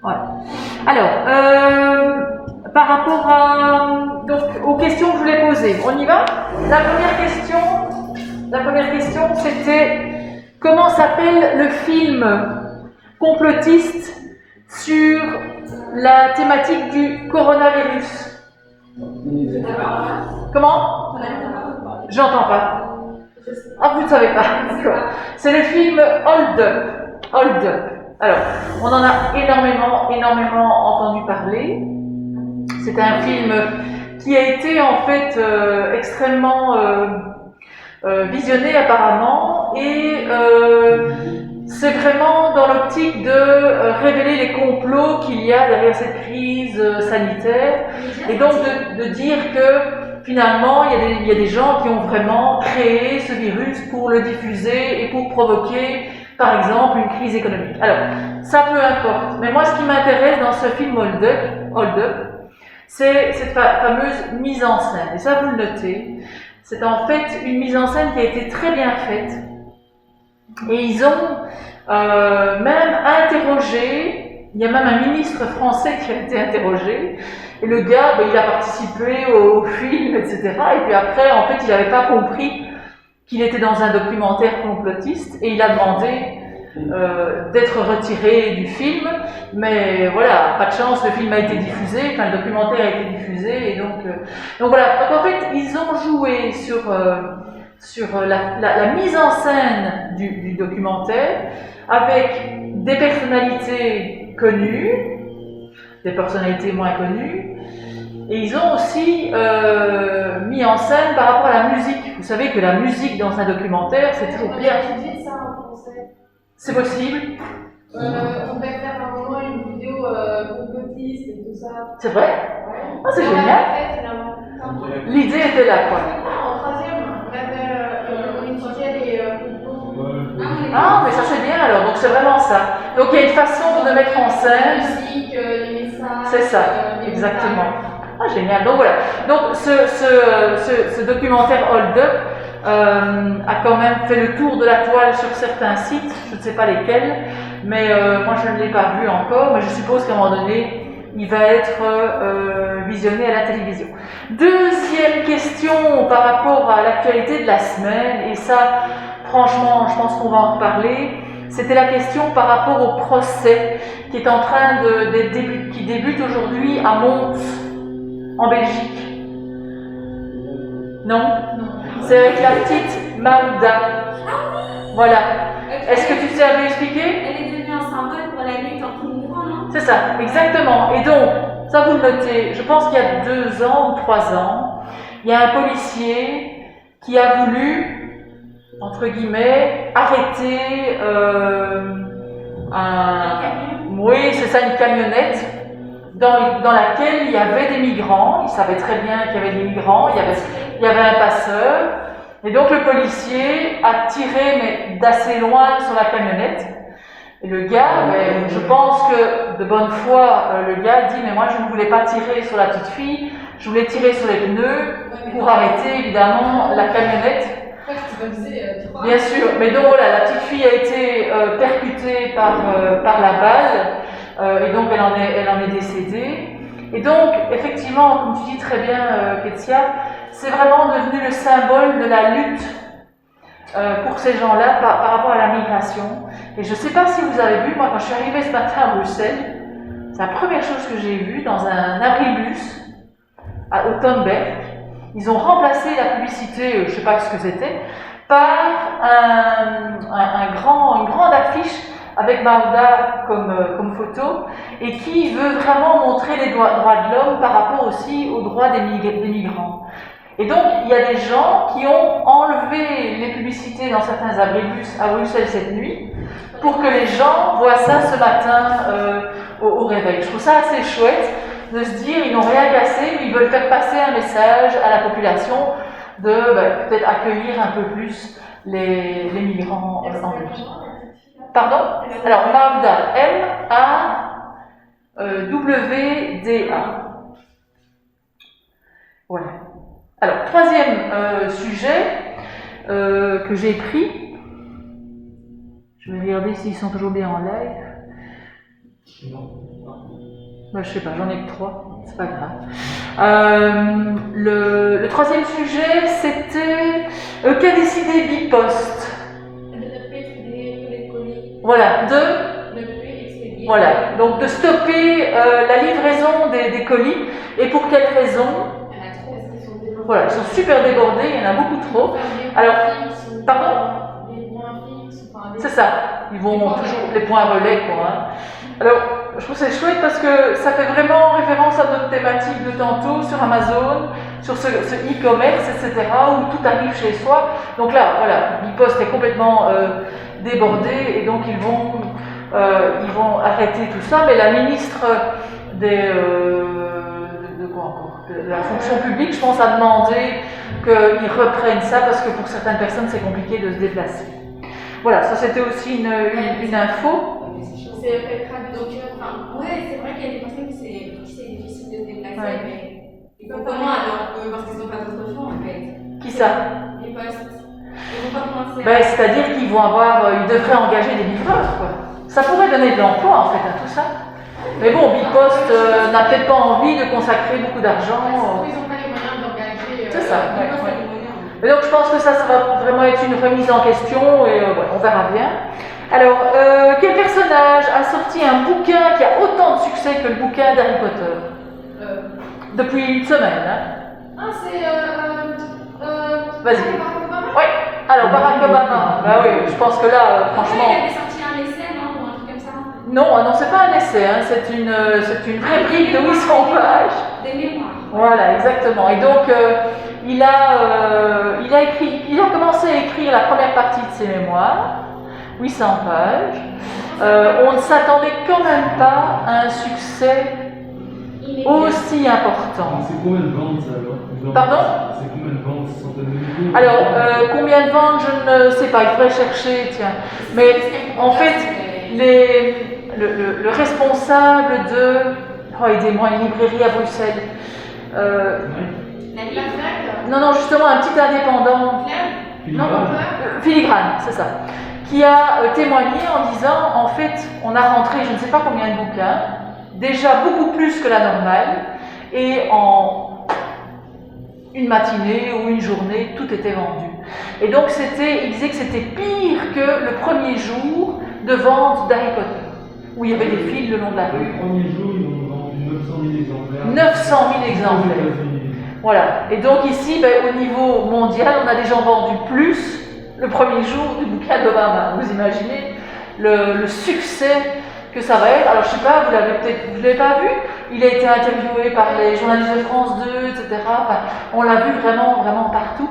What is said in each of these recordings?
Ouais. Alors, par rapport aux questions que je voulais poser, on y va? La première question, c'était comment s'appelle le film complotiste sur la thématique du coronavirus? Comment? J'entends pas. Ah, vous ne savez pas. D'accord. C'est le film Hold Up. Hold Up. Alors, on en a énormément entendu parler. C'est un film qui a été en fait extrêmement visionné apparemment et c'est vraiment dans l'optique de révéler les complots qu'il y a derrière cette crise sanitaire et donc de dire que finalement il y a des gens qui ont vraiment créé ce virus pour le diffuser et pour provoquer par exemple une crise économique. Alors ça peu importe, mais moi ce qui m'intéresse dans ce film Hold Up, c'est cette fameuse mise en scène et ça vous le notez. C'est en fait une mise en scène qui a été très bien faite et ils ont même interrogé, il y a même un ministre français qui a été interrogé et le gars, il a participé au film, etc. Et puis après, en fait, il n'avait pas compris qu'il était dans un documentaire complotiste et il a demandé d'être retiré du film, mais voilà, pas de chance, le film a été diffusé, enfin le documentaire a été diffusé, et donc voilà. Donc en fait, ils ont joué sur la mise en scène du documentaire avec des personnalités connues, des personnalités moins connues, et ils ont aussi mis en scène par rapport à la musique. Vous savez que la musique dans un documentaire, c'est toujours bien. C'est possible. On va faire un moment une vidéo complotiste et tout ça. C'est vrai? Ouais. Ah, c'est génial. L'idée était là, quoi. En troisième, on va faire une sixième et Ah, mais ça c'est bien alors, donc c'est vraiment ça. Donc il y a une façon de mettre en scène. La musique, les messages. C'est ça, exactement. Ah, génial. Donc voilà. Donc ce documentaire Hold Up a quand même fait le tour de la toile sur certains sites, je ne sais pas lesquels, mais moi je ne l'ai pas vu encore, mais je suppose qu'à un moment donné, il va être visionné à la télévision. Deuxième question par rapport à l'actualité de la semaine, et ça, franchement, je pense qu'on va en reparler, c'était la question par rapport au procès qui est en train qui débute aujourd'hui à Mons, en Belgique. Non? C'est avec la petite Maouda. Voilà. Est-ce que tu sais lui expliquer? Elle est devenue un symbole pour la lutte anti-migrants, non? C'est ça, exactement. Et donc, ça vous le notez, je pense qu'il y a 2 ans ou 3 ans, il y a un policier qui a voulu, entre guillemets, arrêter oui, c'est ça, une camionnette dans laquelle il y avait des migrants. Il savait très bien qu'il y avait des migrants, il y avait un passeur. Et donc le policier a tiré, mais d'assez loin sur la camionnette. Et le gars, je pense que de bonne foi, le gars dit, mais moi je ne voulais pas tirer sur la petite fille, je voulais tirer sur les pneus pour arrêter évidemment la camionnette. Bien sûr, mais donc voilà, la petite fille a été percutée par la balle et donc elle en est décédée. Et donc, effectivement, comme tu dis très bien, Ketia, c'est vraiment devenu le symbole de la lutte pour ces gens-là par rapport à la migration. Et je ne sais pas si vous avez vu, moi quand je suis arrivée ce matin à Bruxelles, c'est la première chose que j'ai vue dans un abribus au Tomberg. Ils ont remplacé la publicité, je ne sais pas ce que c'était, par une grande affiche avec Maouda comme photo et qui veut vraiment montrer les droits de l'homme par rapport aussi aux droits des migrants. Et donc, il y a des gens qui ont enlevé les publicités dans certains abribus à Bruxelles cette nuit pour que les gens voient ça ce matin au réveil. Je trouve ça assez chouette de se dire, ils n'ont rien cassé, mais ils veulent faire passer un message à la population de peut-être accueillir un peu plus les migrants en Belgique. Pardon? Alors, Maouda, M-A-W-D-A. Voilà. Alors, troisième sujet que j'ai pris. Je vais regarder s'ils sont toujours bien en live. Je sais pas, j'en ai que 3, c'est pas grave. Le troisième sujet, c'était qu'a décidé Bipost. De ne plus expédier tous les colis. Voilà, Ne plus expédier. voilà, donc de stopper la livraison des colis. Et pour quelle raison? Il y en a trop. Parce qu'ils sont débordés. Voilà, ils sont super débordés, il y en a beaucoup trop. Alors, pardon? Les points fixes. C'est ça, ils vont toujours les points relais, quoi. Hein. Alors, je trouve que c'est chouette parce que ça fait vraiment référence à notre thématique de tantôt sur Amazon, sur ce e-commerce, etc., où tout arrive chez soi. Donc là, voilà, Bipost est complètement débordé et donc ils vont arrêter tout ça. Mais la ministre de la fonction publique, je pense, a demandé qu'ils reprennent ça parce que pour certaines personnes, c'est compliqué de se déplacer. Voilà, ça c'était aussi une info. C'est fait donc, ouais, c'est vrai qu'il y a des personnes qui c'est difficile de se déplacer, Ouais. mais ils font comment alors parce qu'ils n'ont pas d'autre choix en fait. Qui ça? Les postes. Ils vont pas commencer Ben, c'est-à-dire qu'ils vont ils devraient engager des livreurs, quoi. Ça pourrait donner de l'emploi, en fait, à tout ça. Mais bon, Bipost n'a peut-être pas envie de consacrer beaucoup d'argent. Ils n'ont pas les moyens d'engager. C'est ça, ouais, Bipost a ouais. des moyens. Et donc, je pense que ça va vraiment être une remise en question et ouais, on verra bien. Alors, quel personnage a sorti un bouquin qui a autant de succès que le bouquin d'Harry Potter? Depuis une semaine, hein. Ah, c'est. Vas-y. Barack Obama. Oui, alors Barack Obama. Bah oui, je pense que là, franchement. Ouais, il avait sorti un essai, non, ou un truc comme ça. Non, c'est pas un essai, hein, c'est une vraie brique de 800 pages. Des mémoires. Voilà, exactement. Et donc, il a commencé à écrire la première partie de ses mémoires, 800 pages. On ne s'attendait quand même pas à un succès aussi important. C'est combien de ventes ça alors? Pardon? C'est combien de ventes? Centaines de milliers? Alors, combien de ventes, je ne sais pas, il faudrait chercher, tiens. Mais en fait, le responsable de... Oh, aidez-moi, une librairie à Bruxelles. La vie. Non, justement, un petit indépendant. Non, Filigrane, c'est ça. Qui a témoigné en disant, en fait, on a rentré je ne sais pas combien de bouquins, déjà beaucoup plus que la normale, et en une matinée ou une journée, tout était vendu. Et donc, il disait que c'était pire que le premier jour de vente d'Harry Potter, où il y avait des files le long de la Le rue. premier jour, ils ont vendu 900 000 exemplaires. 900 000 exemplaires. Voilà. Et donc ici, au niveau mondial, on a déjà vendu plus le premier jour du bouquin d'Obama. Vous imaginez le succès que ça va être. Alors je sais pas, vous l'avez pas vu? Il a été interviewé par les journalistes de France 2, etc. Enfin, on l'a vu vraiment partout.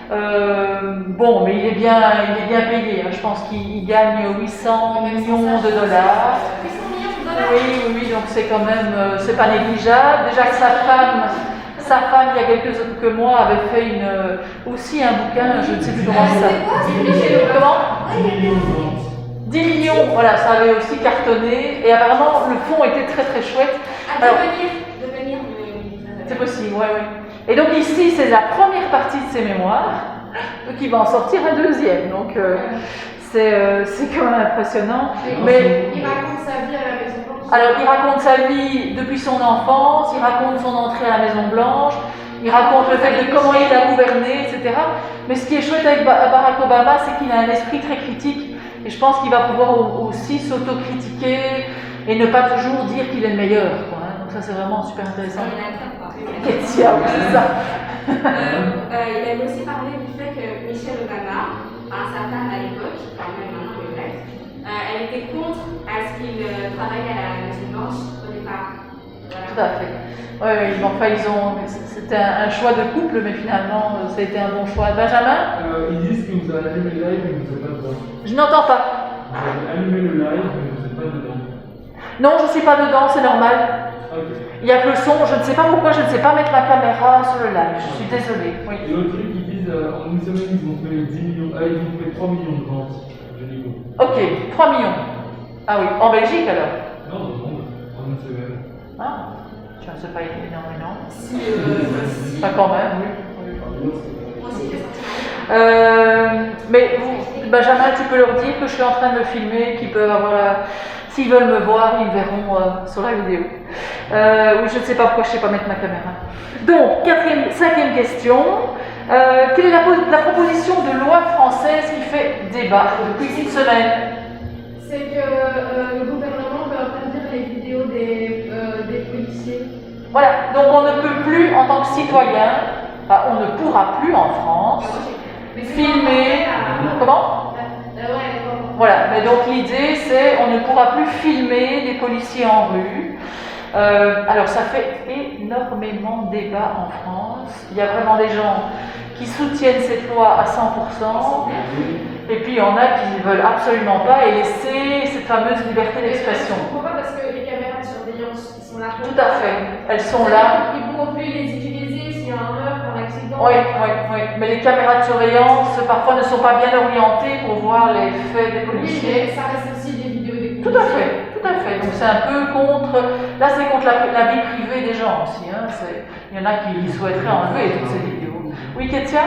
Bon, mais il est bien payé. Hein. Je pense qu'il gagne 800 millions de dollars. 800 millions de dollars. Oui, donc c'est quand même, c'est pas négligeable. Déjà que sa femme, il y a quelques mois, avait fait aussi un bouquin, je ne sais plus comment ça s'appelle. Comment? 10 millions de ventes. 10 millions, voilà, ça avait aussi cartonné. Et apparemment, le fond était très très chouette. À Alors, devenir le. c'est possible, oui. Et donc ici, c'est la première partie de ses mémoires, donc il va en sortir un deuxième. Donc c'est quand même impressionnant. Mais il raconte sa vie à la Maison Blanche. alors, il raconte sa vie depuis son enfance, il raconte son entrée à la Maison Blanche, il raconte le fait de comment il a gouverné, etc. Mais ce qui est chouette avec Barack Obama, c'est qu'il a un esprit très critique, et je pense qu'il va pouvoir aussi s'autocritiquer et ne pas toujours dire qu'il est le meilleur, quoi, hein. Donc ça, c'est vraiment super intéressant. Ketia, oui, c'est ça. Il avait aussi parlé du fait que Michelle Obama, sa femme à l'époque, enfin même maintenant, mais bref, elle était contre à ce qu'il travaille à la Maison Blanche au départ. Voilà. Tout à fait. Oui, enfin, c'était un choix de couple, mais finalement, ça a été un bon choix. Benjamin? Ils disent que vous avez allumé le live, mais vous n'êtes pas dedans. Je n'entends pas. Vous avez allumé le live, mais vous n'êtes pas dedans. Non, je ne suis pas dedans, c'est normal. Ok. Il y a que le son, je ne sais pas pourquoi je ne sais pas mettre ma caméra sur le live, je suis désolée. Oui. Et l'autre truc, ils disent en une semaine, ils ont fait 10 millions, ils ont fait 3 millions de ventes de niveau. Ok, 3 millions. Ah oui, en Belgique alors? Non, dans le monde, en une semaine. Ah, tiens, c'est pas énormément. Si, Pas quand même, oui. moi aussi, j'ai sorti. Mais vous, Benjamin, tu peux leur dire que je suis en train de le filmer, qu'ils peuvent avoir S'ils veulent me voir, ils me verront sur la vidéo. Oui, je ne sais pas pourquoi je ne sais pas mettre ma caméra. Donc, cinquième question. Quelle est la proposition de loi française qui fait débat depuis une semaine? C'est que le gouvernement veut interdire les vidéos des policiers. Voilà, donc on ne peut plus, en tant que citoyen, enfin, on ne pourra plus en France filmer. Comment? Voilà, mais donc l'idée c'est on ne pourra plus filmer les policiers en rue. Alors ça fait énormément de débat en France. Il y a vraiment des gens qui soutiennent cette loi à 100%, et puis il y en a qui ne veulent absolument pas et laisser cette fameuse liberté d'expression. Pourquoi? Parce que les caméras de surveillance qui sont là. Tout à fait, elles sont là. Ils ne pourront plus les utiliser s'il y a un meurtre, un accident. Oui, mais les caméras de surveillance parfois ne sont pas bien orientées pour voir les faits des Oui, policiers. mais ça reste aussi des vidéos des policiers. Tout à fait. Donc c'est un peu contre. Là, c'est contre la vie privée des gens aussi. Hein. Il y en a qui souhaiteraient enlever toutes ces vidéos. Oui, Kétia?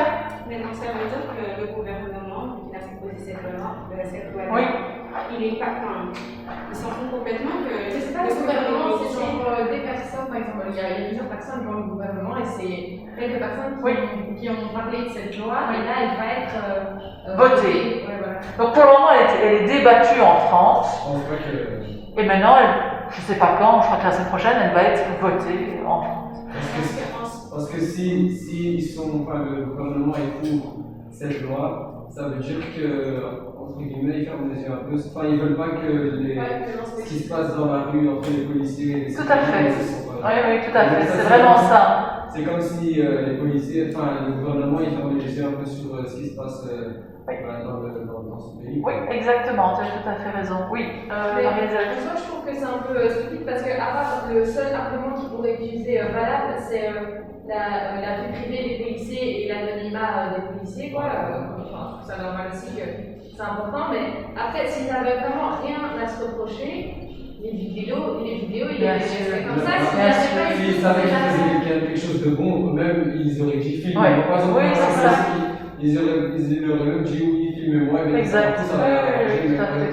Mais donc ça veut dire que le gouvernement, qui a proposé cette loi, Oui. il est pas. Enfin, ils s'en font complètement que. Je sais pas, le gouvernement, c'est genre des personnes, par exemple, il y a plusieurs personnes dans le gouvernement et c'est quelques personnes qui ont parlé de cette loi, et là, elle va être votée. Ouais, voilà. Donc pour le moment, elle est débattue en France. Je pense pas que. Et maintenant, je ne sais pas quand, je crois que la semaine prochaine, elle va être votée en France. Parce que si le gouvernement est pour cette loi, ça veut dire que, entre guillemets, ils ferment les yeux un peu. Enfin, ils veulent pas que ce qui se passe dans la rue entre les policiers et les Tout à fait. Oui, tout à fait. Ça, C'est vraiment ça. C'est comme si les policiers, le gouvernement, il ferme les yeux un peu sur ce qui se passe dans ce pays. Oui, exactement, tu as tout à fait raison. Oui, Marie-Isabelle. Moi, je trouve que c'est un peu stupide parce que, à part le seul argument qu'ils pourraient utiliser valable, c'est la vie privée des policiers et l'anonymat des policiers, quoi. Je trouve ça normal aussi que c'est important, mais après, s'ils n'avaient vraiment rien à se reprocher, les vidéos, ils Bien les sûr. laisseraient comme ça. S'ils savaient qu'ils faisaient quelque chose de bon, eux-mêmes, ils auraient dit filmer. Ouais. Par exemple, Oui, c'est ça. Ils auraient même dit oui, filmez-moi. Exact. Oui, tout à fait.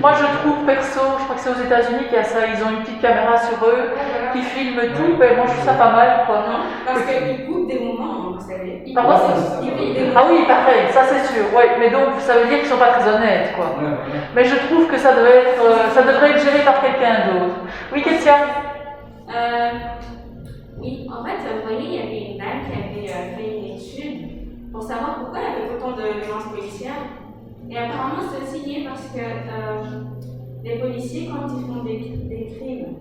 Moi, je trouve perso, je crois que c'est aux États-Unis qu'il y a ça, ils ont une petite caméra sur eux qui filme tout, mais moi je trouve ça pas mal, quoi. Non, parce qu'ils coupent des moments, vous savez. Pardon? Ah oui, pareil, ça c'est sûr, oui, mais donc ça veut dire qu'ils sont pas très honnêtes, quoi. Mais je trouve que ça devrait être géré par quelqu'un d'autre. Oui, Kétia? Oui, en fait, vous voyez, il y avait une dame qui avait fait une étude pour savoir pourquoi il y avait autant de violences policières. Et apparemment, c'est aussi lié parce que les policiers, quand ils font des crimes,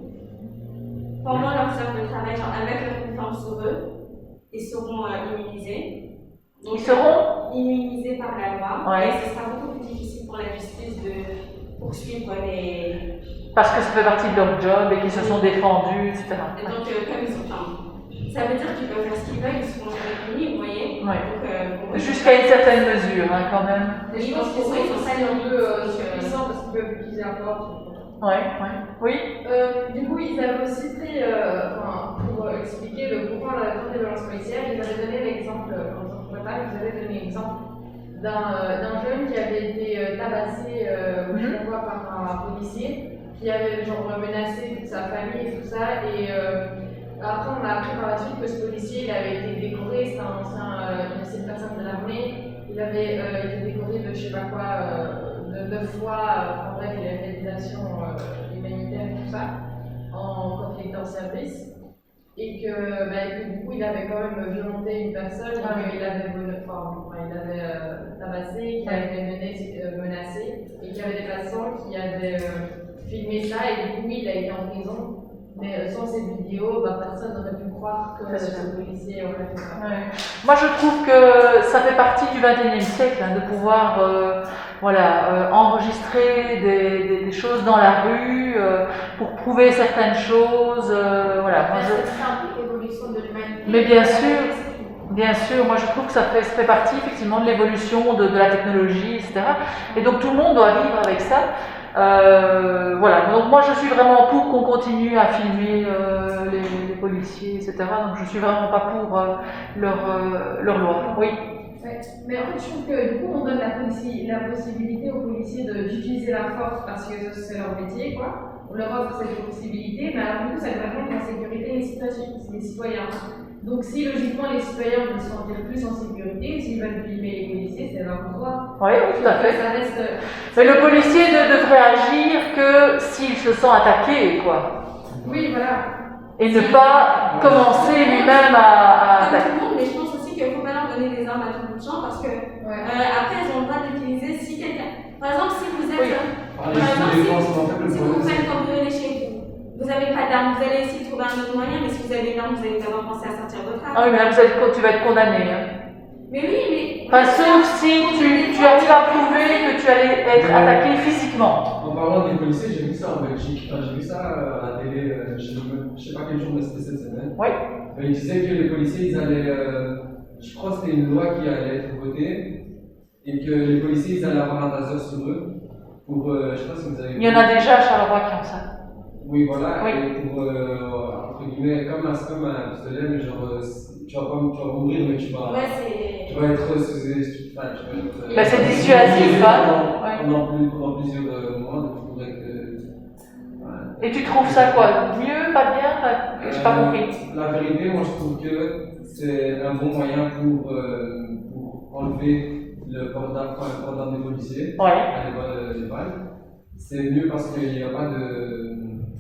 pendant leur heure de travail, genre avec leur uniforme sur eux, ils seront immunisés. Donc, Ils seront immunisés par la loi. Ouais. Et ce sera beaucoup plus difficile pour la justice de poursuivre les. parce que ça fait partie de leur job et qu'ils se sont défendus, etc. Et donc, comme ils sont. Ça veut dire qu'ils peuvent faire ce qu'ils veulent, ils seront jamais punis, vous voyez. Ouais. Donc, Jusqu'à une certaine mesure, hein, quand même. Et je pense qu'ils sont un peu surpuissants parce qu'ils peuvent utiliser un porte. Oui. Du coup, ils avaient aussi pris, pour expliquer le pourquoi on a la des violences policières, ils avaient donné l'exemple, ils avaient donné l'exemple d'un jeune qui avait été tabassé par un policier, qui avait menacé toute sa famille et tout ça. Et après, on a appris par la suite que ce policier il avait été décoré, c'était une ancienne personne de l'armée. Il avait été décoré de je sais pas quoi, de 9 fois, bref, il avait fait des actions humanitaires et tout ça, quand il était en service. Et que du coup, il avait quand même violenté une personne, il avait tabassé, qu'il avait menacé, et qu'il y avait des passants qui avaient filmé ça, et du coup, il a été en prison. Mais sans ces vidéos, personne n'aurait pu croire que ce policier aurait fait ça. Ouais. Moi, je trouve que ça fait partie du XXIe siècle, de pouvoir enregistrer des choses dans la rue pour prouver certaines choses. C'est un peu l'évolution de l'humanité. Mais bien sûr, moi je trouve que ça fait partie effectivement de l'évolution de la technologie, etc. Et donc tout le monde doit vivre avec ça. Donc moi je suis vraiment pour qu'on continue à filmer les policiers, etc. Donc je suis vraiment pas pour leur loi. Oui. Ouais. Mais en fait, je trouve que du coup, on donne la possibilité aux policiers d'utiliser la force parce que c'est leur métier, quoi. On leur offre cette possibilité, mais alors du coup, ça devrait mettre en sécurité les citoyens. Donc, si logiquement les citoyens veulent se sentir plus en sécurité, s'ils veulent filmer les policiers, c'est leur droit. Oui, tout à fait. Ça reste. Mais le policier ne devrait agir que s'il se sent attaqué, quoi. Oui, voilà. Et ne pas commencer lui-même à Comme attaquer. tout le monde, mais je pense aussi qu'il ne faut pas leur donner des armes à tout bout de champ parce que après, elles ont le droit d'utiliser si quelqu'un. Par exemple, si vous êtes. Oui. Par exemple, Si vous faites cambrioler chez vous n'avez pas d'arme, vous allez essayer de trouver un autre moyen, mais si vous avez une arme, vous allez d'abord penser à sortir votre arme. Ah oui, mais là, tu vas être condamné. Hein. Mais oui, mais. Enfin, sauf si tu arrives à prouver que tu allais être attaqué physiquement. En parlant des policiers, j'ai vu ça en Belgique. Enfin, j'ai vu ça à la télé, je sais pas quel jour, mais c'était cette semaine. Oui. Ils disaient que les policiers, ils allaient. Je crois que c'était une loi qui allait être votée et que les policiers, ils allaient avoir un taser sur eux. Pour, je sais pas si vous avez vu. Il y en a déjà à Charleroi qui ont ça. Oui, voilà. Oui. Et pour, entre guillemets, comme un pistolet, mais genre, tu vas pas mourir, mais tu vas. Ouais, c'est. Tu vas être sous. Enfin, tu vas être. Bah, c'est dissuasif, hein. Pendant plusieurs mois, donc il faudrait que. Et tu trouves ça quoi? Mieux, pas bien? J'ai pas compris. La vérité, moi je trouve que c'est un bon moyen pour enlever le port d'armes des policiers, Ouais. les balles. C'est mieux parce qu'il n'y a pas de.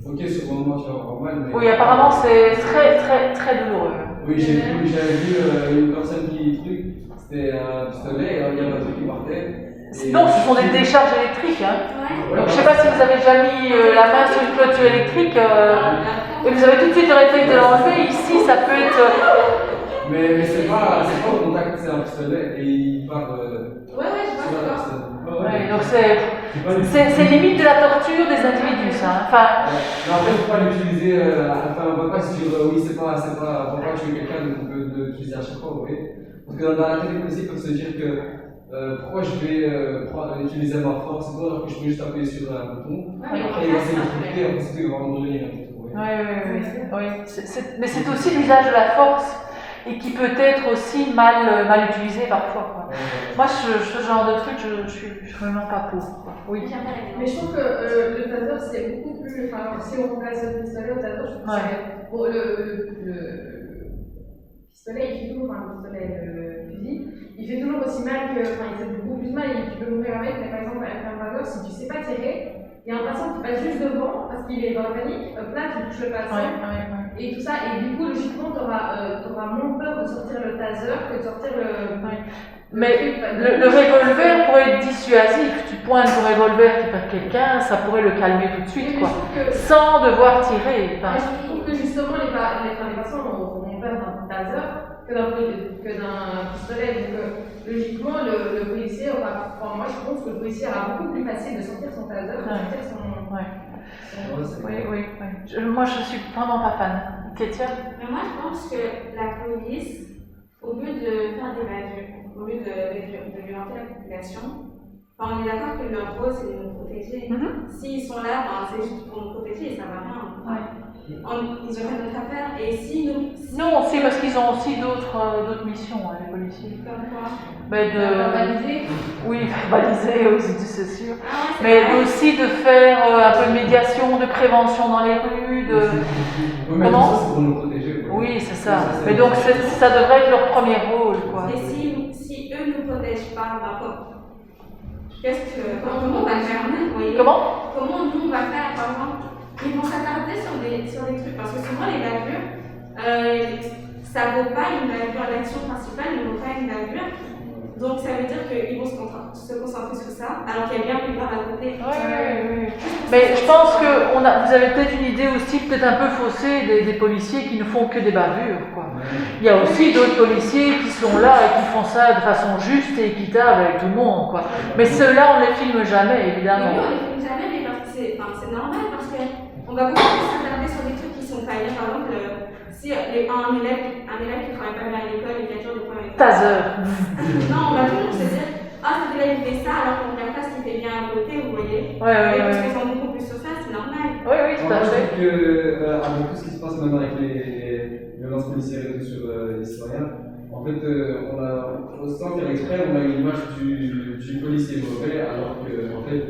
Ok, sur le moment tu vas avoir mal, mais. Oui, apparemment c'est très très très douloureux. Oui, j'avais vu une personne qui c'était un pistolet, et il y avait un truc qui partait. Non, ce sont des décharges électriques. Hein. Ouais. Donc je sais pas si vous avez déjà mis la main sur une clôture électrique et vous avez tout de suite le réflexe de l'enlever. Ici, ça peut être. Mais c'est pas au contact, c'est un pistolet et il part. Ouais, je vois d'accord. Ouais, donc c'est limite de la torture des individus, ça. Hein. Enfin. Mais après, il ne faut pas l'utiliser. Enfin, on ne va pas se dire oui, c'est pas. On va pas tuer quelqu'un, donc on peut l'utiliser à chaque fois, vous voyez. Parce que dans la télé aussi, ils peuvent se dire que. Pourquoi je vais utiliser ma force alors que je peux juste appuyer sur un bouton. Ouais, Après, il va s'électrocuter, après, c'est qu'il va mourir. Oui. Mais c'est aussi l'usage de la force et qui peut être aussi mal utilisé parfois. Quoi. Moi, ce genre de truc, je suis vraiment pas pour. Quoi. Oui. Mais je trouve que le taser, c'est beaucoup plus. Enfin, si on remplace le pistolet au taser, je trouve que c'est. Bon, le pistolet, il fait toujours. Enfin, le pistolet, le fusil, il fait toujours aussi mal que. Enfin, il fait beaucoup plus mal et tu peux mourir avec, mais par exemple, avec un taser, si tu sais pas tirer, il y a un passant qui passe juste devant parce qu'il est dans la panique, hop là, tu touches le passant. Et tout ça, et du coup, logiquement, tu auras moins peur de sortir le taser que de sortir le. Mais le revolver pourrait être dissuasif. Tu pointes ton revolver qui perd quelqu'un, ça pourrait le calmer tout de suite, quoi. Sans devoir tirer. Enfin, je trouve que justement, les passants ont peur d'un taser que d'un pistolet. Donc, logiquement, le policier aura. Enfin, moi, je pense que le policier aura beaucoup plus facile de sortir son taser, de sortir son. Oui. Moi, je suis vraiment pas fan. Kétia? Mais moi, je pense que la police, au lieu de faire des bavures, au lieu de violenter la population, enfin, on est d'accord que leur rôle, c'est de nous protéger. S'ils sont là, c'est juste pour nous protéger et ça va rien. Ils auraient d'autres affaires. Et si nous. Non, c'est parce qu'ils ont aussi d'autres missions, hein, les policiers. Comme quoi? Verbaliser. Oui, verbaliser aussi, c'est sûr. Mais aussi de faire un peu de médiation, de prévention dans les rues, Comment ça, c'est pour nous protéger. Oui, c'est ça. Mais donc, ça devrait être leur premier rôle, quoi. Et si eux ne nous protègent pas, comment on va faire nous, voyez? Comment nous on va faire, par exemple? Ils vont s'attarder sur des trucs, parce que souvent les bavures, ça ne vaut pas une bavure, l'action principale ne vaut pas une bavure. Donc ça veut dire qu'ils vont se concentrer sur ça, alors qu'il y a bien plus grave à côté. Oui. Mais je pense que vous avez peut-être une idée aussi, peut-être un peu faussée, des policiers qui ne font que des bavures, quoi. Il y a aussi d'autres policiers qui sont là et qui font ça de façon juste et équitable avec tout le monde, quoi. Mais ceux-là, on ne les filme jamais, évidemment. Oui, on ne les filme jamais, mais c'est normal parce qu'on va beaucoup s'attarder sur des trucs qui sont pas bien. Par exemple, si un élève qui ne travaille pas bien à l'école et qui a toujours des problèmes avec Taser. Non, on va toujours se dire cet élève il fait ça alors qu'on ne regarde pas ce qu'il fait bien à côté, vous voyez. Parce qu'ils sont beaucoup plus sur ça, c'est normal. Oui, tout à fait. Je trouve qu'avec tout ce qui se passe maintenant avec les violences policières et tout sur les citoyens, en fait, sans faire exprès, on a une image du policier mauvais, alors qu'en fait,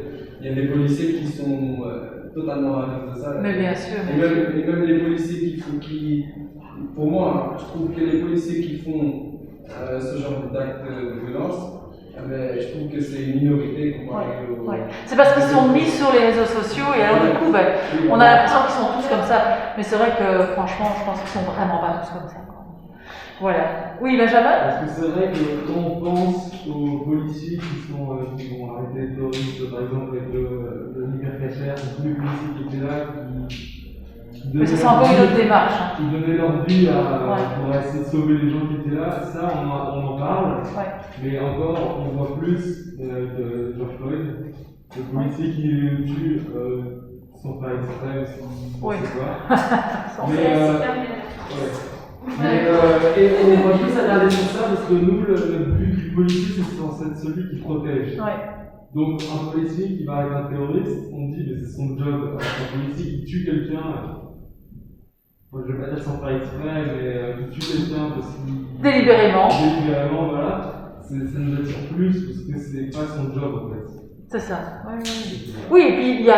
il y a des policiers qui sont totalement à l'inverse de ça. Mais bien sûr. Et même les policiers pour moi, je trouve que les policiers qui font ce genre d'actes de violence, je trouve que c'est une minorité comparée aux... Ouais. C'est parce qu'ils sont mis sur les réseaux sociaux et alors du coup, on a l'impression qu'ils sont tous comme ça. Mais c'est vrai que franchement, je pense qu'ils sont vraiment pas tous comme ça. Voilà. Oui, Benjamin? Parce que c'est vrai que quand on pense aux policiers qui vont arrêter les terroristes, par exemple avec le Niger-Cacher, tous les policiers qui étaient là, mais ça, c'est encore une autre démarche. Qui donnaient leur vie pour essayer de sauver les gens qui étaient là, ça on en parle, mais encore on voit plus de George Floyd, les policiers qui le tuent sont pas exprès aussi, je sais pas. Et on va juste regarder sur ça parce que nous, le but du policier, c'est censé être celui qui protège. Donc, un policier qui va avec un terroriste, on dit que c'est son job. Alors qu'un policier qui tue quelqu'un, je vais pas dire sans faire exprès, mais qui tue quelqu'un parce qu'il. Délibérément, voilà, ça nous attire plus parce que c'est pas son job en fait. c'est ça. Oui, et puis il n'y a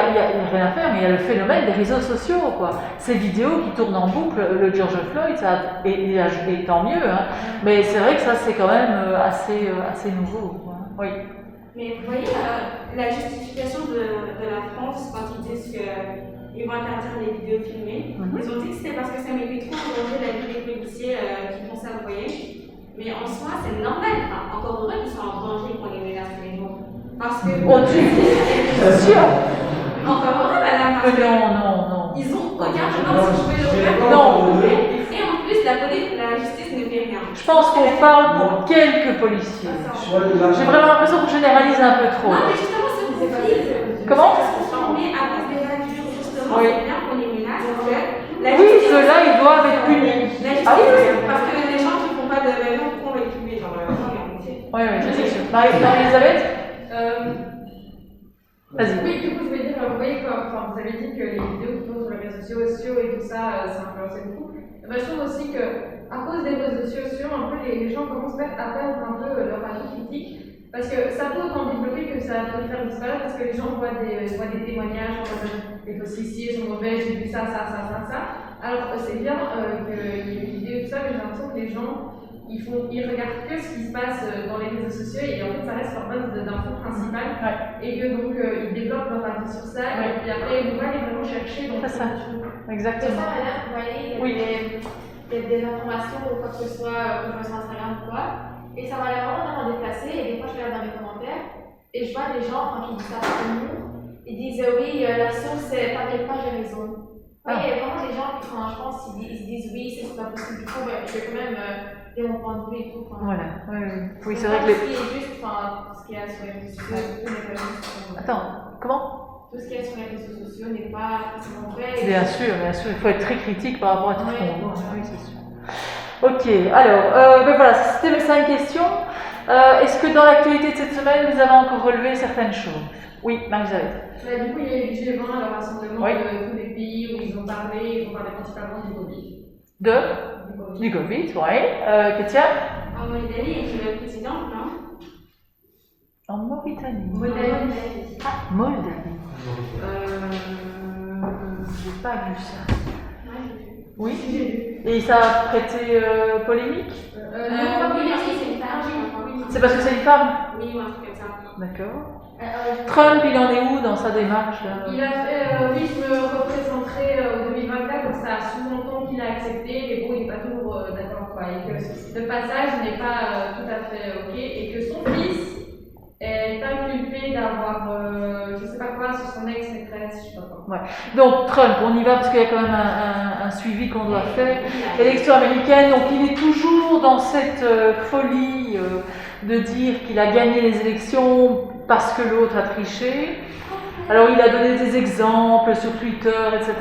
rien à faire, mais il y a le phénomène des réseaux sociaux, quoi. Ces vidéos qui tournent en boucle, le George Floyd, et tant mieux, hein. Mais c'est vrai que ça, c'est quand même assez nouveau, quoi. Oui. Mais vous voyez, la justification de la France, quand ils disent qu'ils vont interdire les vidéos filmées, ils ont dit que c'était parce que ça mettait trop en danger la vie des policiers qui font ça, vous voyez. Mais en soi, c'est normal. Enfin, encore heureux qu'ils soient en danger qu'on les menace tous les jours. Parce que. Bien sûr. Encore heureux, madame. Parce que non. Ils ont aucun pouvoir si je pouvais le faire. Non. Et en plus, la justice ne fait rien. Je pense qu'on parle pour quelques policiers. J'ai vraiment l'impression qu'on généralise un peu trop. Non, mais justement, c'est vous. Comment? Mais à cause des règles, justement, c'est bien qu'on les menace. Oui, ceux-là, ils doivent être punis. Parce que les gens qui ne font pas de raison, pourquoi on va les tuer? Genre, oui, c'est sûr. Marie-Elisabeth? Vas-y. Oui, du coup, je voulais dire, vous voyez, vous avez dit que les vidéos qui tournent sur les réseaux sociaux et tout ça, ça influençait beaucoup. Je trouve aussi que, à cause des réseaux sociaux, un peu, les gens commencent à perdre un peu leur avis critique. Parce que ça peut autant développer que ça peut faire disparaître, parce que les gens voient des témoignages, les policiers sont mauvais, j'ai vu ça. Alors, c'est bien qu'il y ait des vidéos et tout ça, mais j'ai l'impression que les gens, ils regardent que ce qui se passe dans les réseaux sociaux et en fait ça reste leur base d'info principale et que donc ils développent leur avis sur ça et puis après ils vont pas aller vraiment chercher dans c'est ça. Exactement. De ça, madame, vous voyez, il y a des informations ou quoi que ce soit, comme sur Instagram ou quoi, et ça m'a l'air vraiment déplacé et des fois je regarde dans les commentaires et je vois des gens qui disent ça par nous, ils disent oui, la source, t'inquiète pas, j'ai raison. Oui, il y a vraiment des gens qui, je pense, ils disent oui, c'est pas possible du tout, je vais quand même dire mon point de vue et tout. Voilà, oui, c'est vrai que. Ce qui est juste, ce qu'il y a sur les réseaux sociaux n'est pas juste. Attends, comment? Tout ce qu'il y a sur les réseaux sociaux n'est pas forcément vrai. Bien sûr, il faut être très critique par rapport à tout ce qu'on voit. Oui, c'est sûr. Ok, alors, voilà, c'était mes 5 questions. Est-ce que dans l'actualité de cette semaine, vous avez encore relevé certaines choses? Oui, Marie-Elisabeth. Du coup, il y a eu le G20, le rassemblement de tous les pays où ils ont parlé principalement du Covid. Du Covid, oui. Katia? En Moldavie, et le président, non? En Mauritanie. Moldavie. J'ai pas vu ça. Oui? Et ça a prêté polémique? Oui, c'est une femme. C'est parce que c'est une femme? Oui, ou un truc comme ça. D'accord. Trump, il en est où dans sa démarche? Il a fait, oui, je me représenterai au 2024, donc ça a sous-entendu qu'il a accepté, mais bon, il n'est pas toujours d'accord, quoi. Et que le passage n'est pas tout à fait OK, et que son fils est inculpé d'avoir, je sais pas quoi, sur son ex-maîtresse, je sais pas quoi. Ouais. Donc Trump, on y va parce qu'il y a quand même un suivi qu'on doit faire. Élection américaine, donc il est toujours dans cette folie de dire qu'il a gagné les élections parce que l'autre a triché. Alors il a donné des exemples sur Twitter, etc.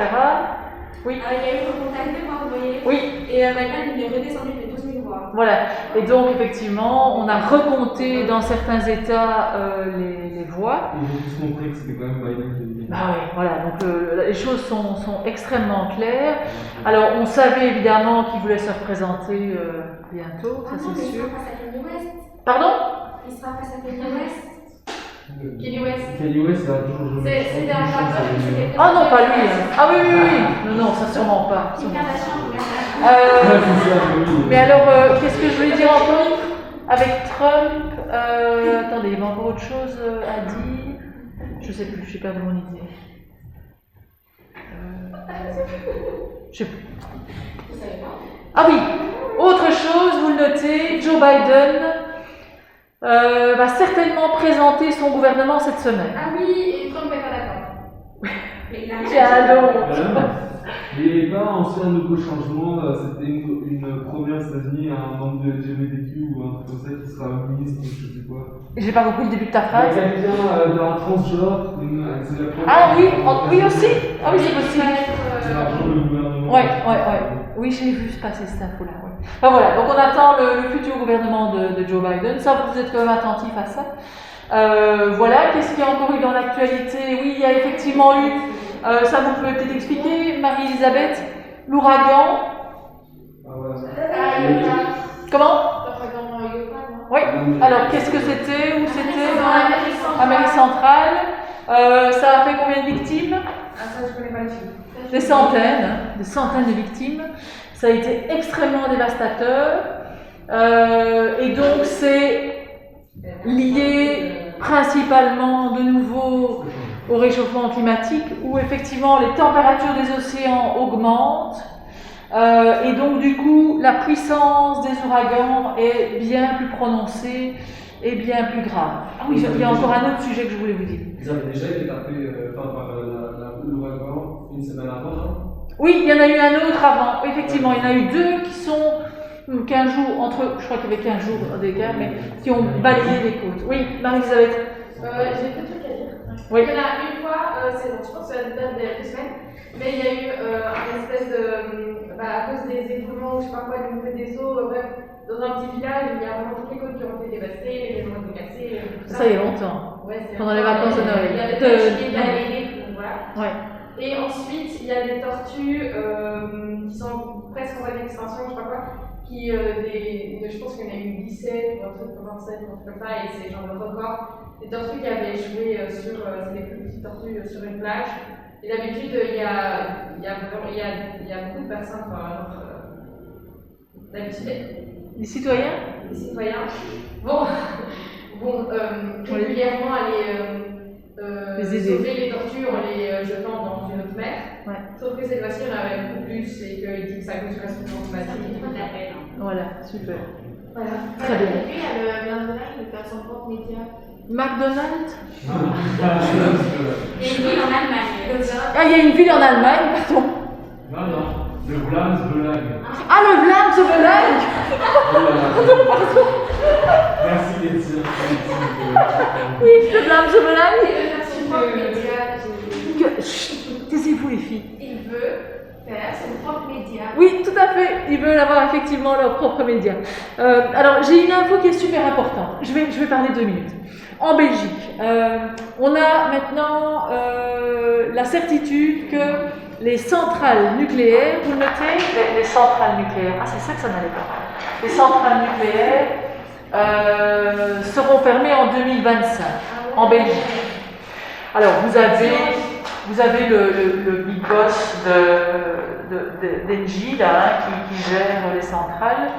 Oui. Il y a eu le contact de moi, vous voyez. Oui. Et Biden, il est redescendu de 12 000 voix. voix. Voilà. Et donc, effectivement, on a recompté dans certains États les voix. Ils ont tous montré que c'était quand même Biden qui avait gagné. Bah oui, voilà. Donc, les choses sont extrêmement claires. Alors, on savait évidemment qu'il voulait se représenter bientôt, ça c'est sûr. Il sera face à Kanye West. Pardon? Il sera face à Kanye West. Kanye West. Kanye West, il a toujours joué. C'est un rappeur qui s'est fait Ah non, pas lui. Ah oui, oui, oui. Non, ça sûrement pas. Kim Sûrement. Kardashian, Mais alors, qu'est-ce que je voulais dire encore avec Trump? Attendez, il y avait encore autre chose à dire. Je sais plus, j'ai perdu mon idée. Je sais plus. Ah oui, autre chose, vous le notez, Joe Biden va certainement présenter son gouvernement cette semaine. Ah oui, et Trump n'est pas d'accord. Mais il a Tiens donc. Mais il n'est pas ancien nouveau changement, c'était une première aux États-Unis, un membre de LGBTQ ou un truc comme ça qui sera ministre, je sais pas. J'ai pas compris le début de ta phrase. Quelqu'un d'un transgenre, c'est la première. Ah oui, oui aussi. Ah oui, c'est possible. C'est l'argent du gouvernement. Ouais. Oui, j'ai vu passer cette info-là. Ouais. Enfin voilà, donc on attend le futur gouvernement de Joe Biden. Ça, vous êtes quand même attentifs à ça. Voilà, qu'est-ce qu'il y a encore eu dans l'actualité? Oui, il y a effectivement eu, ça vous pouvez peut-être expliquer, Marie-Elisabeth, l'ouragan. Ah ouais. Comment? L'ouragan Yopa, non? Oui, alors qu'est-ce que c'était? Où c'était? Amérique centrale. Amérique centrale. Ça a fait combien de victimes? Ah, ça, je connais pas les chiffres. Des centaines de victimes. Ça a été extrêmement dévastateur. Et donc c'est lié principalement de nouveau au réchauffement climatique où effectivement les températures des océans augmentent. Et donc du coup la puissance des ouragans est bien plus prononcée et bien plus grave. Ah oui, il y a encore un autre sujet que je voulais vous dire. Ils avaient déjà été tapés par l'ouragan une semaine avant, non? Oui, il y en a eu un autre avant. Effectivement, il y en a eu deux qui sont 15 jours, je crois qu'il y avait 15 jours d'écart, mais qui ont balayé les côtes. Oui, Marie-Elisabeth. J'ai deux trucs à dire. Oui. Il y en a une fois, c'est bon, je pense que ça date des semaines, mais il y a eu une espèce de. À cause des éboulements ou je sais pas quoi, du montée des eaux, bref, dans un petit village, il y a vraiment toutes les côtes qui ont été dévastées, les maisons ont été cassées. Tout Ça y est longtemps. Ouais, c'est Pendant les vacances de Noël. Il y avait des tortues qui étaient alignées, voilà. Ouais. Et ensuite, il y a des tortues qui sont presque en voie d'extinction, je sais pas quoi, qui, je pense qu'il y en a eu 17 ou un truc comme 27 ou un truc comme ça, et c'est genre le record. Des tortues qui avaient échoué c'est des plus petites tortues sur une plage. Et d'habitude, il y a beaucoup de personnes, d'habitude, Les citoyens? les citoyens vont régulièrement aller Les aider. sauver les tortues en les jetant dans une autre mer. Ouais. Sauf que cette fois-ci, il y en avait beaucoup plus et qu'il dit que ça cause réchauffement climatique. Voilà, super. Voilà. Très bien. Et puis, il y a le McDonald's qui fait son propre média. McDonald's? Et une ville en Allemagne. Ah, il y a une ville en Allemagne, pardon. Non, le Vlaams-Belag. Ah, le Vlaams-Belag. Merci Laetitia. Oui, le Vlaams-Belag. Et de faire son propre média. Chut, taisez-vous les filles. Il veut faire son propre média. Oui, tout à fait. Ils veulent avoir effectivement leur propre média. Alors, j'ai une info qui est super importante. Je vais parler 2 minutes. En Belgique, on a maintenant la certitude que les centrales nucléaires, vous le notez, les centrales nucléaires, ah c'est ça que ça n'allait pas. Les centrales nucléaires seront fermées en 2025 en Belgique. Alors, vous avez le big boss d'Engie là, qui gère les centrales,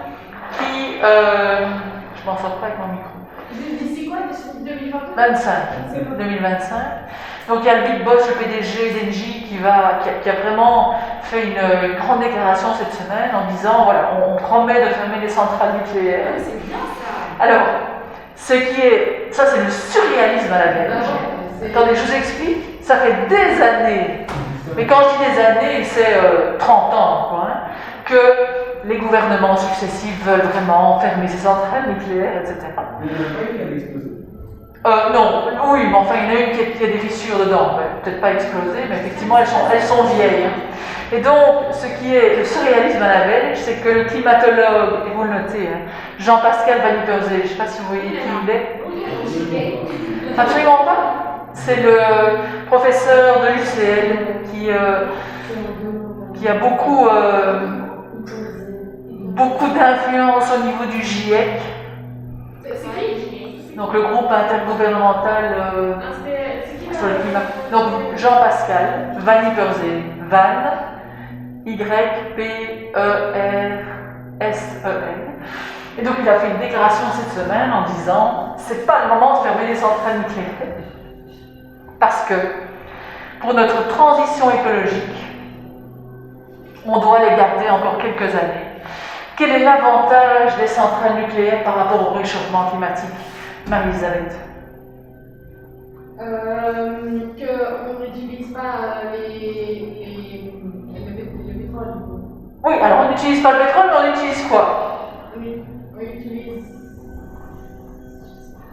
qui, je m'en sors pas avec mon micro. D'ici quoi? D'ici 2025? 2025. Donc il y a le big boss, le PDG d'Engie qui a vraiment fait une grande déclaration cette semaine en disant voilà, on promet de fermer les centrales nucléaires. C'est bien ça. Alors, ça c'est le surréalisme à la belge. Attendez, je vous explique, ça fait des années, mais quand je dis des années, c'est 30 ans, quoi, hein, que les gouvernements successifs veulent vraiment fermer ces centrales nucléaires, etc. Mais il n'y a pas eu qu'elle a explosé. Non, oui, mais enfin, il y en a une qui a des fissures dedans, peut-être pas explosées, mais effectivement, elles sont vieilles. Et donc, ce qui est le surréalisme à la Belge, c'est que le climatologue, et vous le notez, Jean-Pascal Van Ypersele, je ne sais pas si vous voyez qui il est. Absolument pas. C'est le professeur de l'UCL qui a beaucoup d'influence au niveau du GIEC. Donc le groupe intergouvernemental sur le climat. Donc Jean-Pascal Van Ypersele, Van, Y-P-E-R-S-E-L. Et donc il a fait une déclaration cette semaine en disant c'est pas le moment de fermer les centrales nucléaires parce que pour notre transition écologique, on doit les garder encore quelques années. Quel est l'avantage des centrales nucléaires par rapport au réchauffement climatique, Marie-Elisabeth? Qu'on n'utilise pas le pétrole. Oui, alors on n'utilise pas le pétrole, mais on utilise quoi? Oui, on utilise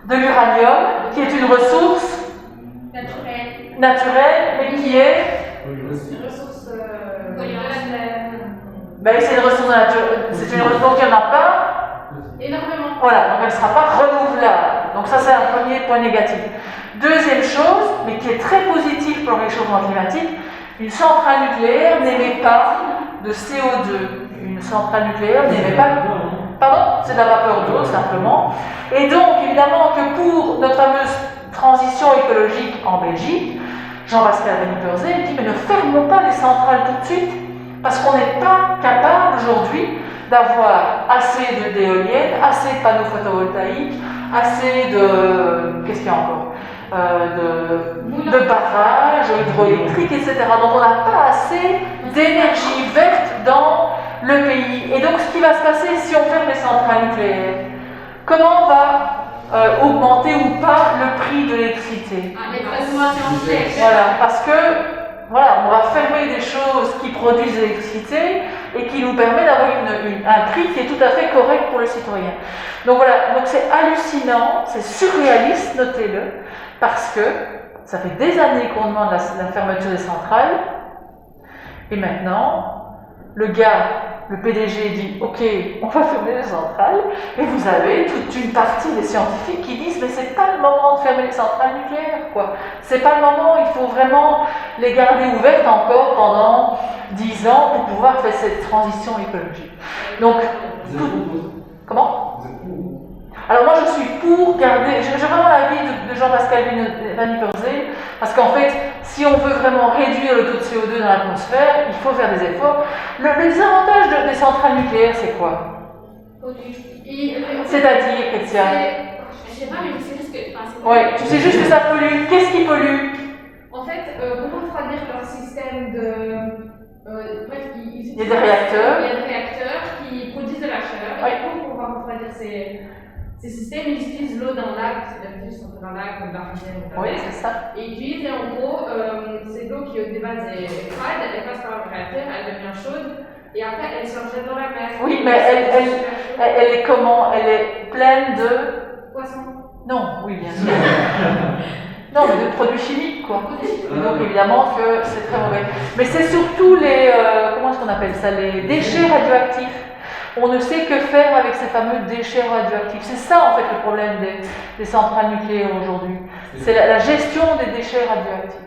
de l'uranium, qui est une ressource naturelle, mais qui est une ressource c'est une ressource naturelle, c'est une ressource qui n'en a pas énormément. Voilà, donc elle ne sera pas renouvelable. Donc ça, c'est un premier point négatif. Deuxième chose, mais qui est très positive pour le réchauffement climatique, une centrale nucléaire n'émet pas de CO2. Une centrale nucléaire n'émet pas... Pardon, c'est de la vapeur d'eau, simplement. Et donc, évidemment, que pour notre fameuse transition écologique en Belgique, Jean-Pascal Van Ypersele dit, mais ne fermons pas les centrales tout de suite, parce qu'on n'est pas capable aujourd'hui d'avoir assez d'éoliennes, assez de panneaux photovoltaïques, assez de... qu'est-ce qu'il y a encore de barrages hydroélectriques, etc. Donc on n'a pas assez d'énergie verte dans le pays. Et donc ce qui va se passer si on ferme les centrales nucléaires, comment va augmenter ou pas le prix de l'électricité? Voilà, parce que voilà, on va fermer des choses qui produisent de l'électricité et qui nous permet d'avoir un prix qui est tout à fait correct pour le citoyen. Donc voilà, donc c'est hallucinant, c'est surréaliste, notez-le, parce que ça fait des années qu'on demande la fermeture des centrales, et maintenant, le PDG dit « Ok, on va fermer les centrales », et vous avez toute une partie des scientifiques qui disent « Mais c'est pas le moment de fermer les centrales nucléaires, quoi. C'est pas le moment, il faut vraiment les garder ouvertes encore pendant 10 ans pour pouvoir faire cette transition écologique. » Donc, comment? Alors moi je suis pour garder, j'ai vraiment l'avis de Jean-Pascal Van Ypersele, parce qu'en fait, si on veut vraiment réduire le taux de CO2 dans l'atmosphère, il faut faire des efforts. Le désavantage des centrales nucléaires, c'est quoi? C'est-à-dire, Ketia? Je sais pas, mais je sais juste que... Ouais, tu sais juste que ça pollue. Qu'est-ce qui pollue? En fait, pour refroidir leur système de... bref, il y a des réacteurs. Il y a des réacteurs qui produisent de la chaleur. Ouais. Et pour pouvoir refroidir ces systèmes, ils utilisent l'eau d'un lac, parce que d'habitude, ils sont dans un lac ou dans la rivière ou dans Oui, la mer. c'est ça. Et ils utilisent, et en gros, cette eau qui au départ est froide, elle passe par le réacteur, elle devient chaude, et après elle se rejette dans la mer. Oui, mais elle est comment? Elle est pleine de... Poisson. Non, oui, bien sûr. Non, mais de produits chimiques, quoi. Et donc, évidemment que c'est très mauvais. Mais c'est surtout les... comment est-ce qu'on appelle ça? Les déchets radioactifs. On ne sait que faire avec ces fameux déchets radioactifs. C'est ça, en fait, le problème des centrales nucléaires aujourd'hui. C'est la gestion des déchets radioactifs.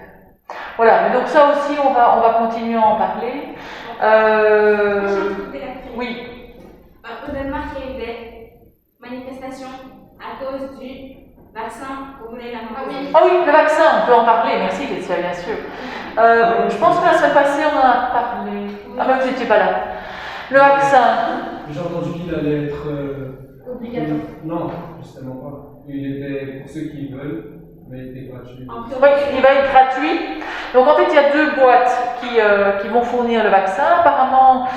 Voilà, mais donc ça aussi, on va continuer à en parler. Oui. Au Danemark, il y a eu des manifestations à cause du vaccin pour la Ah oui, le vaccin, on peut en parler. Merci, Ketia, bien sûr. Je pense que la semaine passée, on en a parlé. Ah, mais vous n'étiez pas là. Le vaccin. J'ai entendu qu'il allait être Obligatoire. Non, justement pas. Il était pour ceux qui veulent, mais il était gratuit. Oui, il va être gratuit. Donc en fait, il y a 2 boîtes qui vont fournir le vaccin. Apparemment,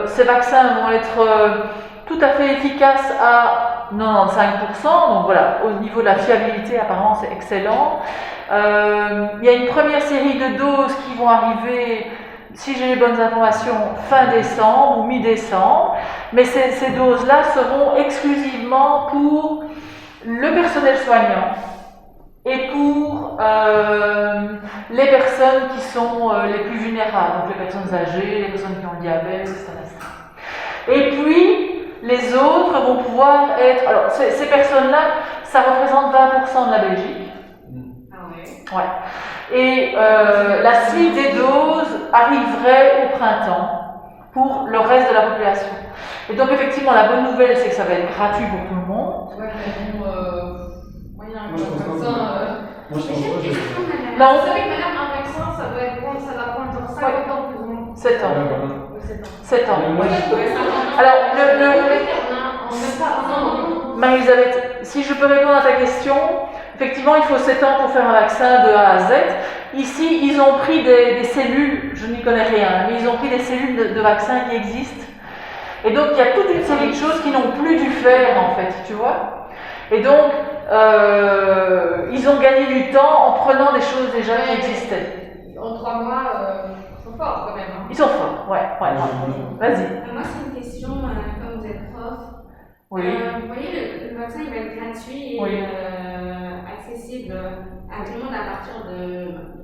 ces vaccins vont être tout à fait efficaces à 95%. Donc voilà, au niveau de la fiabilité, apparemment, c'est excellent. Il y a une première série de doses qui vont arriver, si j'ai les bonnes informations, fin décembre ou mi-décembre, mais ces doses-là seront exclusivement pour le personnel soignant et pour les personnes qui sont les plus vulnérables, donc les personnes âgées, les personnes qui ont le diabète, etc. Et puis, les autres vont pouvoir être... Alors, ces personnes-là, ça représente 20% de la Belgique. Ah ouais. Ouais. Et la suite des doses arriverait au printemps pour le reste de la population. Et donc, effectivement, la bonne nouvelle, c'est que ça va être gratuit pour tout le monde. Ouais, mais bon, moyen Moi, je pense comme pas. ça. Moi, je pense pas. Non. Vous savez que madame, un vaccin, ça va prendre genre 50 ans plus ou moins. 7 ans. Ouais, voilà. 7 ans. Mais moi, Alors, On met pas un an. Marie-Elisabeth, si je peux répondre à ta question, effectivement, il faut 7 ans pour faire un vaccin de A à Z. Ici, ils ont pris des cellules, je n'y connais rien, mais ils ont pris des cellules de vaccins qui existent. Et donc, il y a toute une série de choses qui n'ont plus dû faire, en fait, tu vois. Et donc, ils ont gagné du temps en prenant des choses déjà qui existaient. En 3 mois, ils sont forts quand même. Hein. Ils sont forts, ouais. Vas-y. Moi, c'est une question, comme vous êtes prof. Oui. Vous voyez, le vaccin il va être gratuit et Oui. accessible à tout le monde à partir du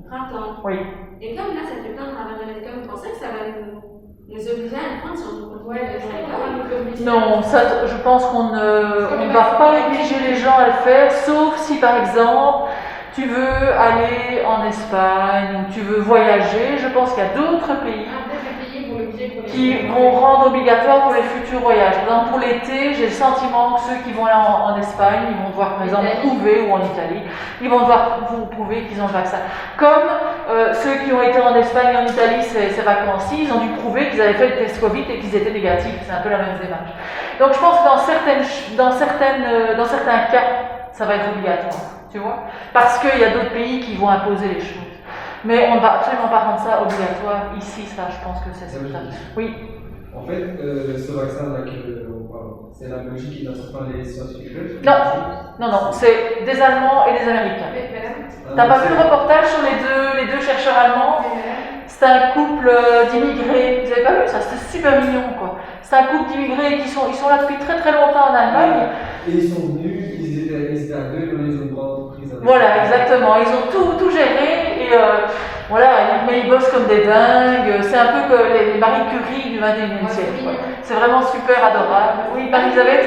printemps. Oui. Et comme là, ça fait plein de travail de médicaments, vous pensez que ça va nous obliger à le prendre si on continue Ouais, les je gens crois qu'on peut obliger. Non, ça, je pense qu'on ne va pas obliger les gens à le faire, sauf si par exemple tu veux aller en Espagne ou tu veux voyager. Je pense qu'il y a d'autres pays qui vont rendre obligatoire pour les futurs voyages. Par exemple, pour l'été, j'ai le sentiment que ceux qui vont aller en Espagne, ils vont devoir, par exemple, prouver, ou en Italie, ils vont devoir vous prouver qu'ils ont le vaccin. Comme ceux qui ont été en Espagne et en Italie ces vacances-ci, ils ont dû prouver qu'ils avaient fait le test Covid et qu'ils étaient négatifs. C'est un peu la même démarche. Donc je pense que dans certains cas, ça va être obligatoire, tu vois, parce qu'il y a d'autres pays qui vont imposer les choses. Mais on ne va absolument pas rendre ça obligatoire ici, ça je pense que c'est ça. Oui. En fait, ce vaccin-là on parle, c'est la Belgique qui n'a pas les scientifiques. Non, c'est des Allemands et des Américains. T'as pas vu le reportage sur les deux chercheurs allemands? C'est un couple d'immigrés. Vous avez pas vu ça? C'était super mignon, quoi. C'est un couple d'immigrés qui sont là depuis très très longtemps en Allemagne. Et ils sont venus, ils étaient à deux, maintenant ils ont une grande entreprise. Voilà, exactement. Ils ont tout géré et voilà, mais ils bossent comme des dingues. C'est un peu que les Marie Curie du 21e siècle. Quoi. C'est vraiment super adorable. Oui, Marie-Elisabeth?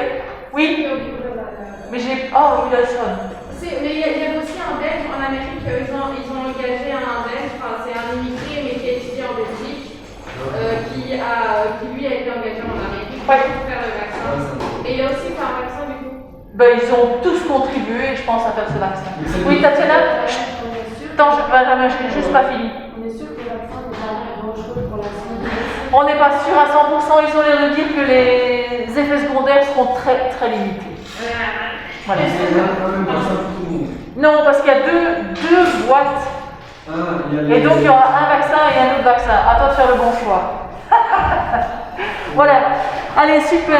Oui. Mais j'ai. Oh, oui, la sonne. Mais il y a aussi un Belge en Amérique, ils ont engagé un Belge, enfin c'est un immigré mais qui a étudié en Belgique, qui lui a été engagé en Amérique pour faire le vaccin. Et il a aussi fait un vaccin du coup. Ben, ils ont tous contribué, je pense, à faire ce vaccin. Oui, Tatiana? Attends, j'ai juste pas fini. On est sûr que le vaccin n'est pas dangereux pour la santé. On n'est pas sûr à 100%, ils ont l'air de dire que les effets secondaires seront très très limités. Voilà. Non, parce qu'il y a deux boîtes. Et donc il y aura un vaccin et un autre vaccin. À toi de faire le bon choix. Voilà. Allez, super.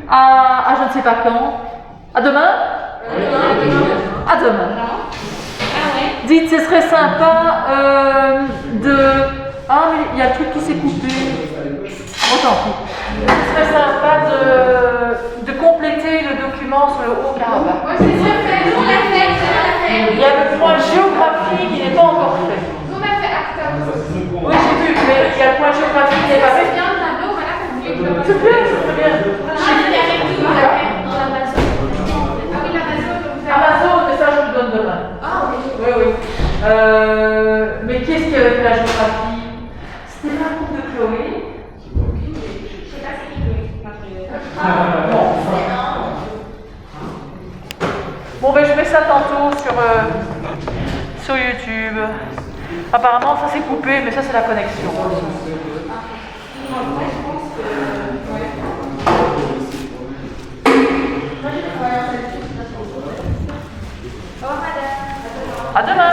À je ne sais pas quand. À demain? À demain. Dites, ce serait sympa de... Ah, mais il y a un truc qui s'est coupé. Oh, tant pis. Ce serait sympa de compléter le document sur le Haut-Karabakh. Moi c'est déjà fait, nous on l'a fait, Il y a le point géographie qui n'est pas encore fait. Nous on a fait acteur. Oui, j'ai vu, mais il y a le point géographie qui n'est pas fait. C'est bien le tableau, voilà, vous voulez que je le C'est bien, c'est très bien. Amazon, mais ça je vous donne demain. Ah oui. Oui. Mais qui est-ce qui avait fait la géographie? C'était pas un groupe de Chloé? Je sais pas si je peux. Bon, ben je mets ça tantôt sur YouTube. Apparemment, ça s'est coupé, mais ça c'est la connexion. À demain.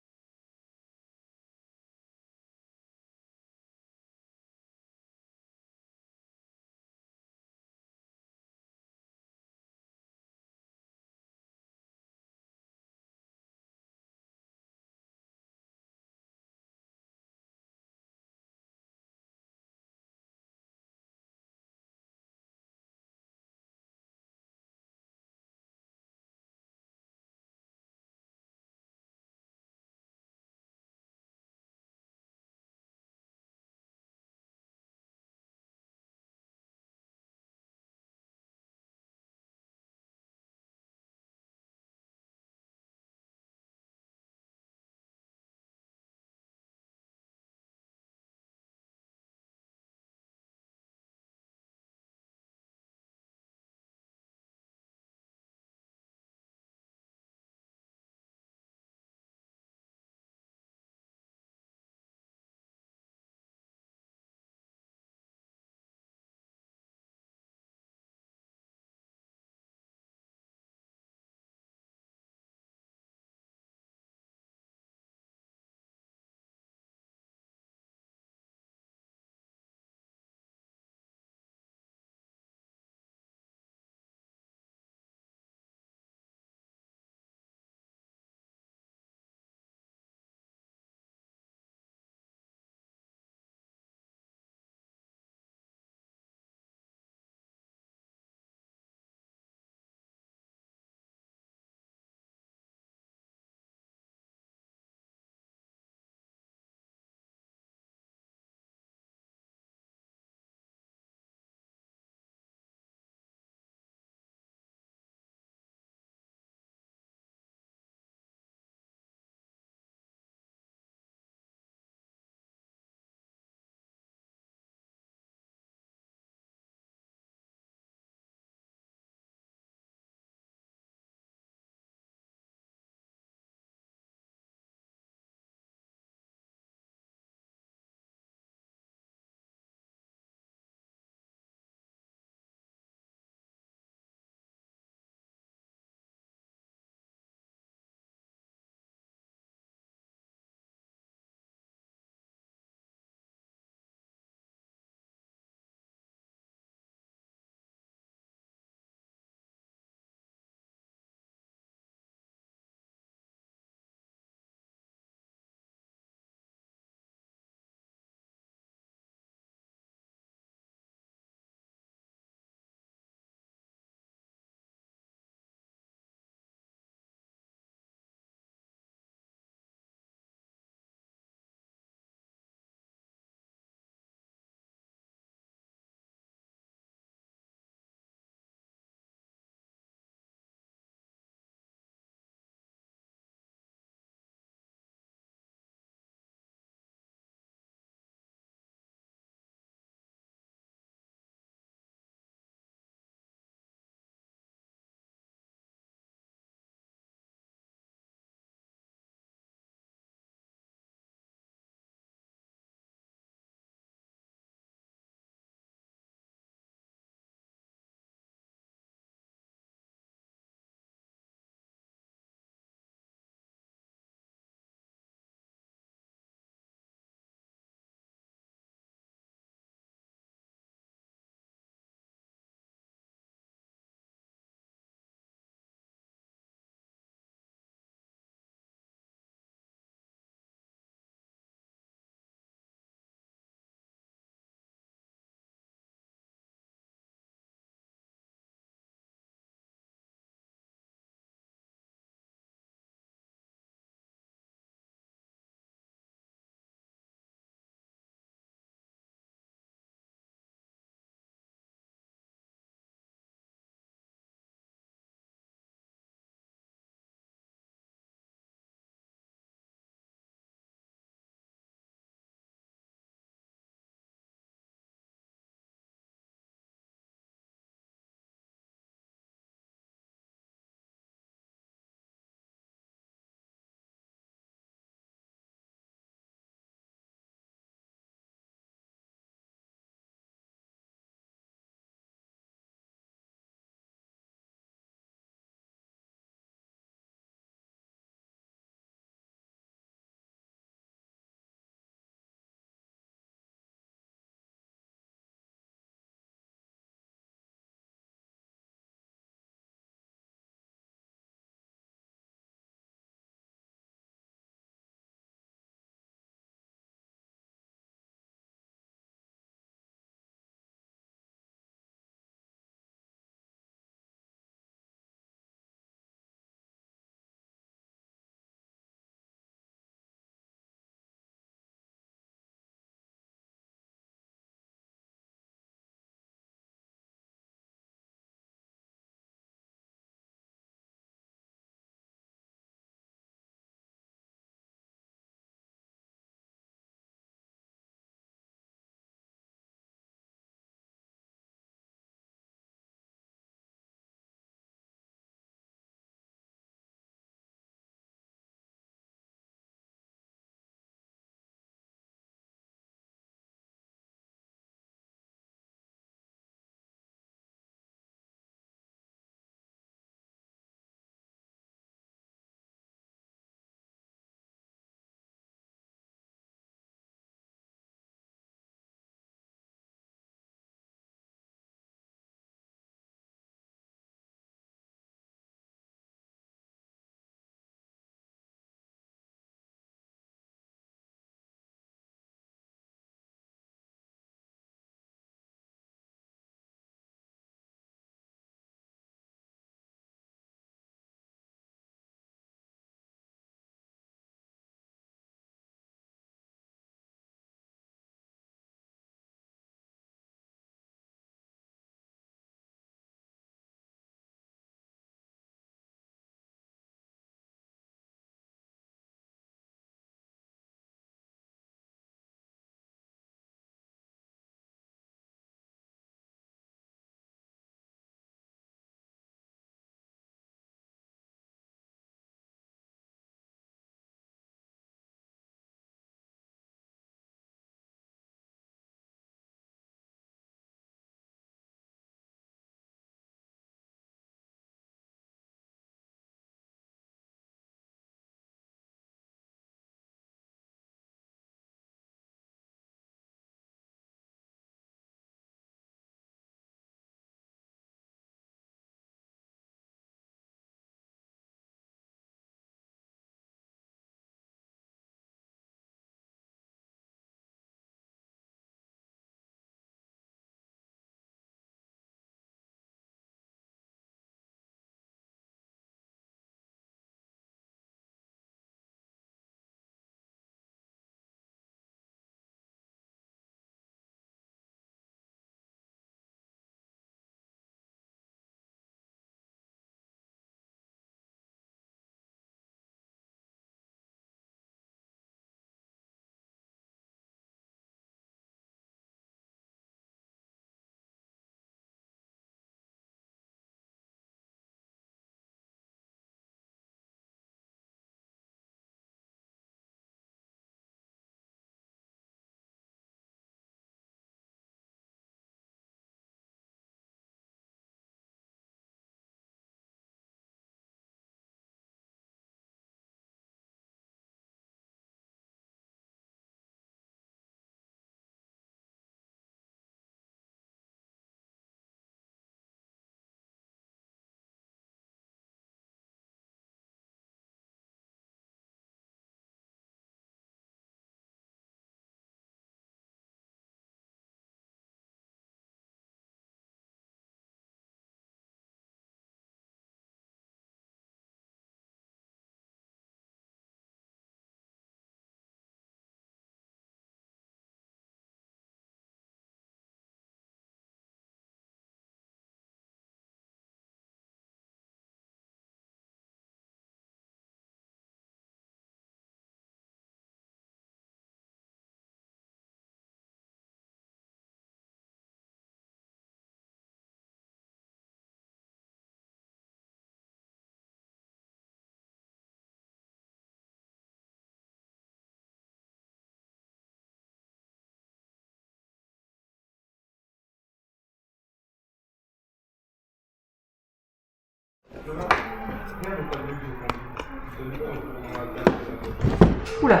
Oula.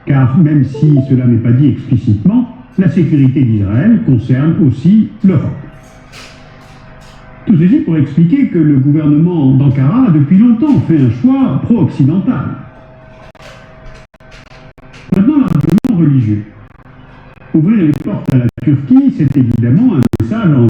Car même si cela n'est pas dit explicitement, la sécurité d'Israël concerne aussi l'Europe. Tout ceci pour expliquer que le gouvernement d'Ankara a depuis longtemps fait un choix pro-occidental. Maintenant, l'argument religieux. Ouvrir les portes à la Turquie, c'est évidemment un message